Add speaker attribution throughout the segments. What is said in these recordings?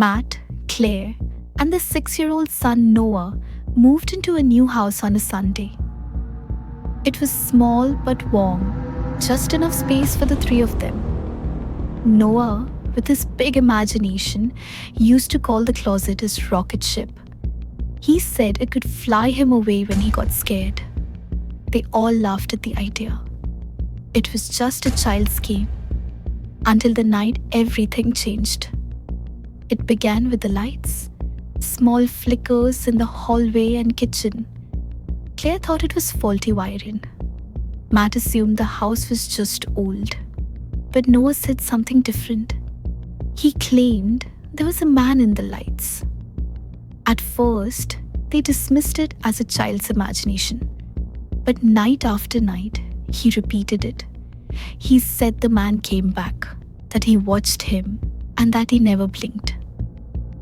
Speaker 1: Matt, Claire, and their 6-year-old son Noah moved into a new house on a Sunday. It was small but warm, just enough space for the three of them. Noah, with his big imagination, used to call the closet his rocket ship. He said it could fly him away when he got scared. They all laughed at the idea. It was just a child's game. Until the night everything changed. It began with the lights, small flickers in the hallway and kitchen. Claire thought it was faulty wiring. Matt assumed the house was just old. But Noah said something different. He claimed there was a man in the lights. At first, they dismissed it as a child's imagination. But night after night, he repeated it. He said the man came back, that he watched him, and that he never blinked.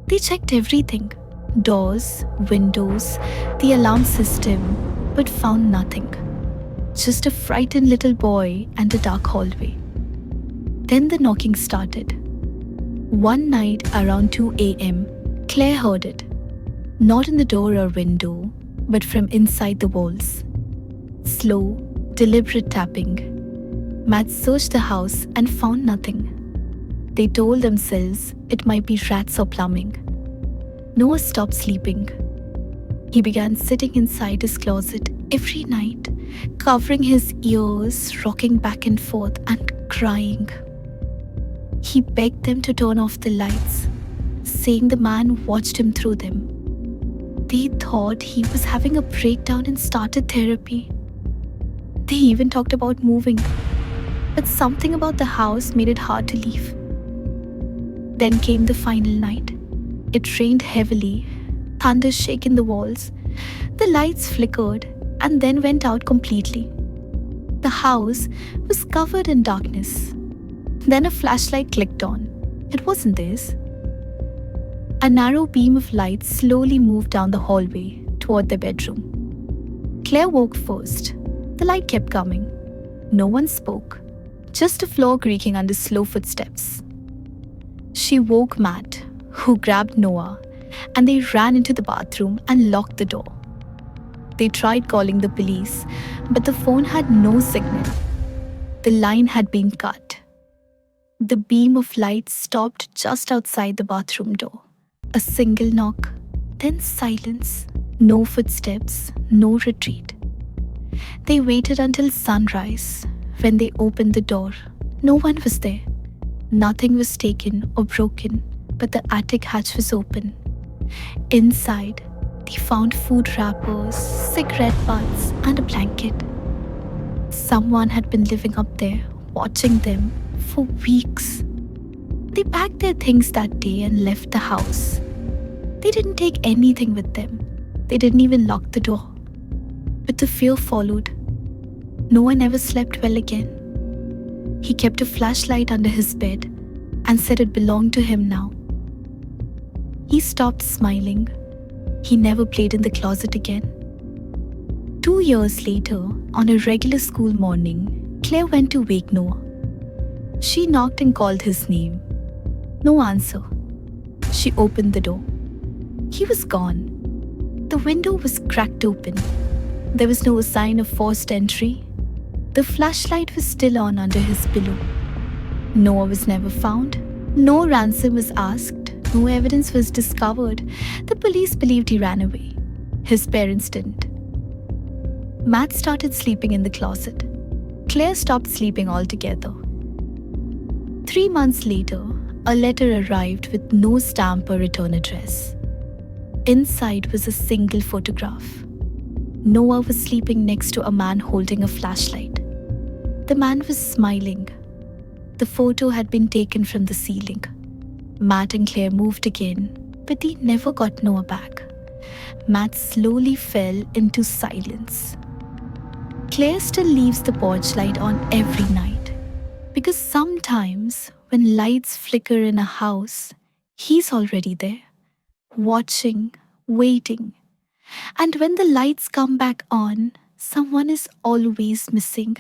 Speaker 1: They checked everything, doors, windows, the alarm system, but found nothing. Just a frightened little boy and a dark hallway. Then the knocking started. One night around 2 a.m., Claire heard it. Not in the door or window, but from inside the walls. Slow, deliberate tapping. Matt searched the house and found nothing. They told themselves it might be rats or plumbing. Noah stopped sleeping. He began sitting inside his closet every night, covering his ears, rocking back and forth, and crying. He begged them to turn off the lights, saying the man watched him through them. They thought he was having a breakdown and started therapy. They even talked about moving, but something about the house made it hard to leave. Then came the final night. It rained heavily, thunder shaking the walls. The lights flickered and then went out completely. The house was covered in darkness. Then a flashlight clicked on. It wasn't theirs. A narrow beam of light slowly moved down the hallway toward their bedroom. Claire woke first. The light kept coming. No one spoke, just a floor creaking under slow footsteps. She woke Matt, who grabbed Noah, and they ran into the bathroom and locked the door. They tried calling the police, but the phone had no signal. The line had been cut. The beam of light stopped just outside the bathroom door. A single knock, then silence. No footsteps, no retreat. They waited until sunrise. When they opened the door, no one was there. Nothing was taken or broken, but the attic hatch was open. Inside, they found food wrappers, cigarette butts, and a blanket. Someone had been living up there, watching them for weeks. They packed their things that day and left the house. They didn't take anything with them. They didn't even lock the door. But the fear followed. Noah never slept well again. He kept a flashlight under his bed and said it belonged to him now. He stopped smiling. He never played in the closet again. 2 years later, on a regular school morning, Claire went to wake Noah. She knocked and called his name. No answer. She opened the door. He was gone. The window was cracked open. There was no sign of forced entry. The flashlight was still on under his pillow. Noah was never found. No ransom was asked. No evidence was discovered. The police believed he ran away. His parents didn't. Matt started sleeping in the closet. Claire stopped sleeping altogether. 3 months later, a letter arrived with no stamp or return address. Inside was a single photograph. Noah was sleeping next to a man holding a flashlight. The man was smiling. The photo had been taken from the ceiling. Matt and Claire moved again, but they never got Noah back. Matt slowly fell into silence. Claire still leaves the porch light on every night, because sometimes when lights flicker in a house, he's already there, watching, waiting. And when the lights come back on, someone is always missing.